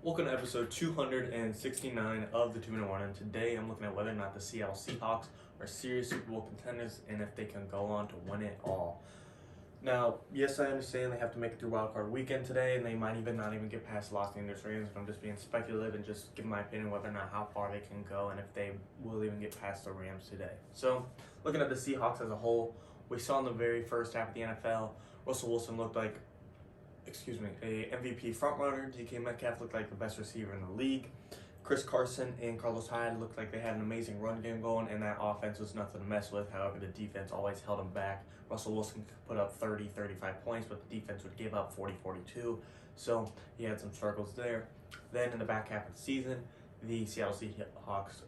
Welcome to episode 269 of the 2-1, and today I'm looking at whether or not the Seattle Seahawks are serious Super Bowl contenders and if they can go on to win it all. Now, yes, I understand they have to make it through wildcard weekend today, and they might not even get past the Los Angeles Rams if I'm just being speculative and just giving my opinion whether or not how far they can go and if they will even get past the Rams today. So, looking at the Seahawks as a whole, we saw in the very first half of the NFL, Russell Wilson looked like a MVP frontrunner. DK Metcalf looked like the best receiver in the league. Chris Carson and Carlos Hyde looked like they had an amazing run game going, and that offense was nothing to mess with. However, the defense always held them back. Russell Wilson could put up 30, 35 points, but the defense would give up 40, 42. So he had some struggles there. Then in the back half of the season, the Seattle Seahawks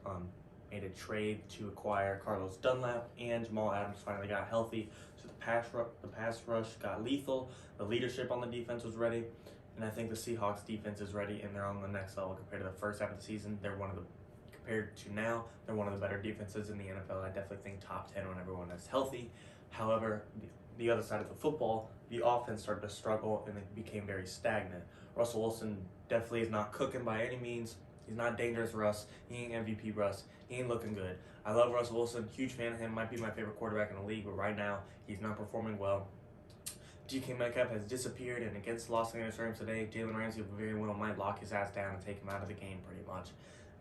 made a trade to acquire Carlos Dunlap, and Jamal Adams finally got healthy. So the pass rush got lethal. The leadership on the defense was ready, and I think the Seahawks defense is ready, and they're on the next level compared to the first half of the season. Compared to now, they're one of the better defenses in the NFL. I definitely think top 10 when everyone is healthy. However, the other side of the football, the offense started to struggle and it became very stagnant. Russell Wilson definitely is not cooking by any means. He's not dangerous Russ. He ain't MVP Russ. He ain't looking good. I love Russell Wilson. Huge fan of him. Might be my favorite quarterback in the league, but right now he's not performing well. DK Metcalf has disappeared, and against the Los Angeles Rams today, Jalen Ramsey very well might lock his ass down and take him out of the game pretty much.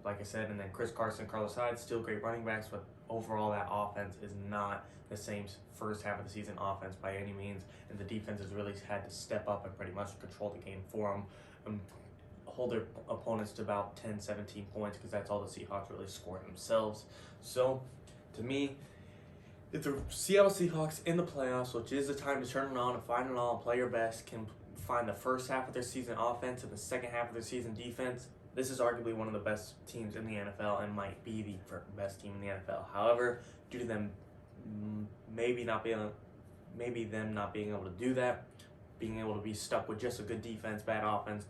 Like I said, and then Chris Carson, Carlos Hyde, still great running backs, but overall that offense is not the same first half of the season offense by any means, and the defense has really had to step up and pretty much control the game for them and hold their opponents to about 10, 17 points because that's all the Seahawks really score themselves. So, to me, if the Seattle Seahawks in the playoffs, which is the time to turn it on and find it all and play your best, can find the first half of their season offense and the second half of their season defense, this is arguably one of the best teams in the NFL and might be the best team in the NFL. However, due to them not being able to do that, being able to be stuck with just a good defense, bad offense,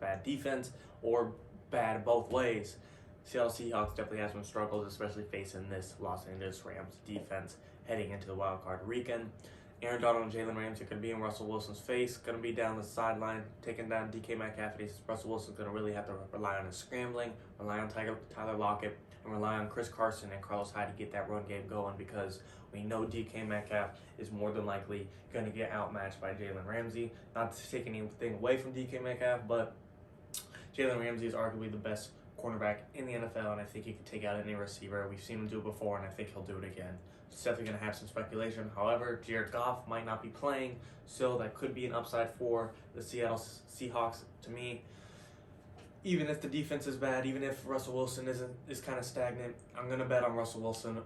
bad defense, or bad both ways, Seattle Seahawks definitely has some struggles, especially facing this Los Angeles Rams defense heading into the wild card weekend. Aaron Donald and Jalen Ramsey are going to be in Russell Wilson's face, going to be down the sideline, taking down DK Metcalf. Russell Wilson's going to really have to rely on his scrambling, rely on Tyler Lockett, and rely on Chris Carson and Carlos Hyde to get that run game going, because we know DK Metcalf is more than likely going to get outmatched by Jalen Ramsey. Not to take anything away from DK Metcalf, but Jalen Ramsey is arguably the best cornerback in the NFL, and I think he can take out any receiver. We've seen him do it before, and I think he'll do it again. It's definitely going to have some speculation. However, Jared Goff might not be playing, so that could be an upside for the Seattle Seahawks. To me, even if the defense is bad, even if Russell Wilson is kind of stagnant, I'm going to bet on Russell Wilson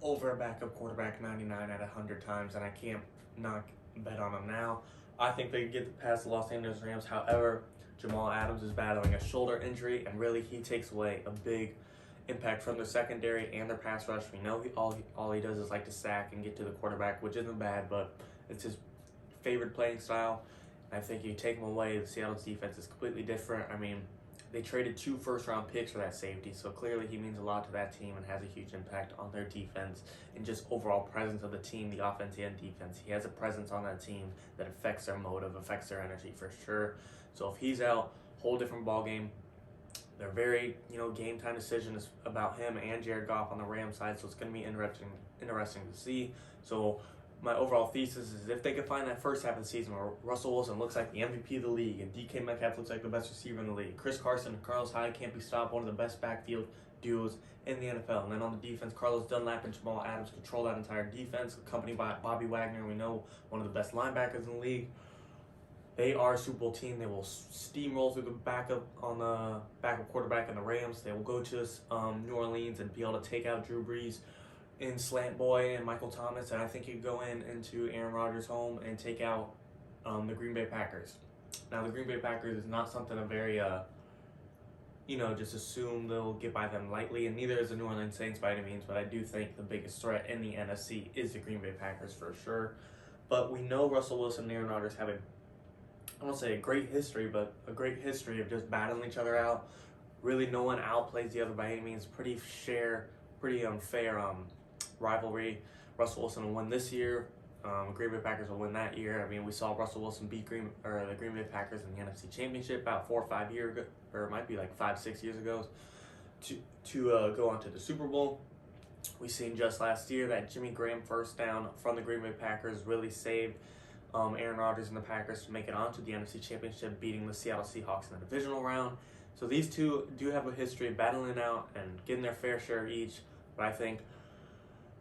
over a backup quarterback 99 out of 100 times, and I can't not bet on him now. I think they can get past the Los Angeles Rams. However, Jamal Adams is battling a shoulder injury, and really he takes away a big impact from their secondary and their pass rush. We know all he does is like to sack and get to the quarterback, which isn't bad, but it's his favored playing style. And I think you take him away, the Seattle's defense is completely different. I mean, they traded 2 first-round picks for that safety, so clearly he means a lot to that team and has a huge impact on their defense and just overall presence of the team, the offense and defense. He has a presence on that team that affects their motive, affects their energy for sure. So if he's out, whole different ball game. They're very, game time decisions about him and Jared Goff on the Rams side, so it's going to be interesting to see. So my overall thesis is if they can find that first half of the season where Russell Wilson looks like the MVP of the league and DK Metcalf looks like the best receiver in the league, Chris Carson and Carlos Hyde can't be stopped, one of the best backfield duos in the NFL. And then on the defense, Carlos Dunlap and Jamal Adams control that entire defense, accompanied by Bobby Wagner, we know one of the best linebackers in the league. They are a Super Bowl team. They will steamroll through the backup quarterback in the Rams. They will go to New Orleans and be able to take out Drew Brees in Slant Boy and Michael Thomas, and I think you go into Aaron Rodgers' home and take out the Green Bay Packers. Now, the Green Bay Packers is not something to very, just assume they'll get by them lightly, and neither is the New Orleans Saints by any means, but I do think the biggest threat in the NFC is the Green Bay Packers for sure. But we know Russell Wilson and Aaron Rodgers have I won't say a great history, but a great history of just battling each other out. Really, no one outplays the other by any means. Pretty unfair rivalry. Russell Wilson won this year. Green Bay Packers will win that year. I mean, we saw Russell Wilson beat the Green Bay Packers in the NFC Championship about 4 or 5 years ago, or it might be like 5-6 years ago, to go on to the Super Bowl. We seen just last year that Jimmy Graham first down from the Green Bay Packers really saved Aaron Rodgers and the Packers to make it onto the NFC Championship, beating the Seattle Seahawks in the divisional round. So these two do have a history of battling out and getting their fair share each. But I think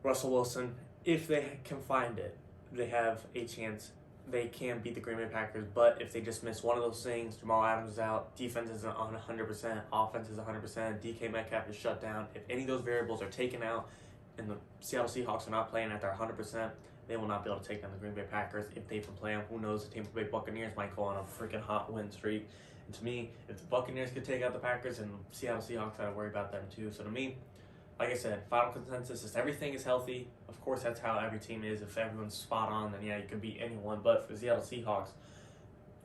Russell Wilson, if they can find it, they have a chance. They can beat the Green Bay Packers, but if they just miss one of those things, Jamal Adams is out, defense isn't on 100%, offense is 100%, DK Metcalf is shut down. If any of those variables are taken out and the Seattle Seahawks are not playing at their 100%, they will not be able to take down the Green Bay Packers. If they can play them, who knows, the Tampa Bay Buccaneers might go on a freaking hot win streak. And to me, if the Buccaneers could take out the Packers and Seattle Seahawks, I'd worry about them too. So to me, like I said, final consensus is everything is healthy. Of course, that's how every team is. If everyone's spot on, then yeah, you can beat anyone. But for the Seattle Seahawks,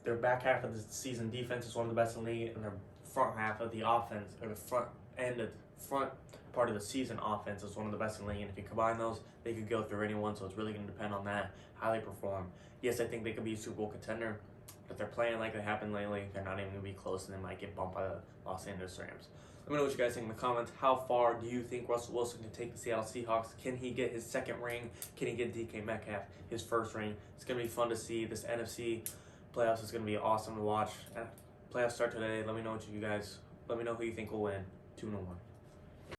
their back half of the season defense is one of the best in the league, and their front half of the offense, or the front part of the season offense is one of the best in the league. And if you combine those, they could go through anyone. So it's really going to depend on that, how they perform. Yes, I think they could be a Super Bowl contender. But if they're playing like they have been lately, they're not even going to be close, and they might get bumped by the Los Angeles Rams. Let me know what you guys think in the comments. How far do you think Russell Wilson can take the Seattle Seahawks? Can he get his second ring? Can he get DK Metcalf his first ring? It's going to be fun to see. This NFC playoffs is going to be awesome to watch. Playoffs start today. Let me know who you think will win. 2-1.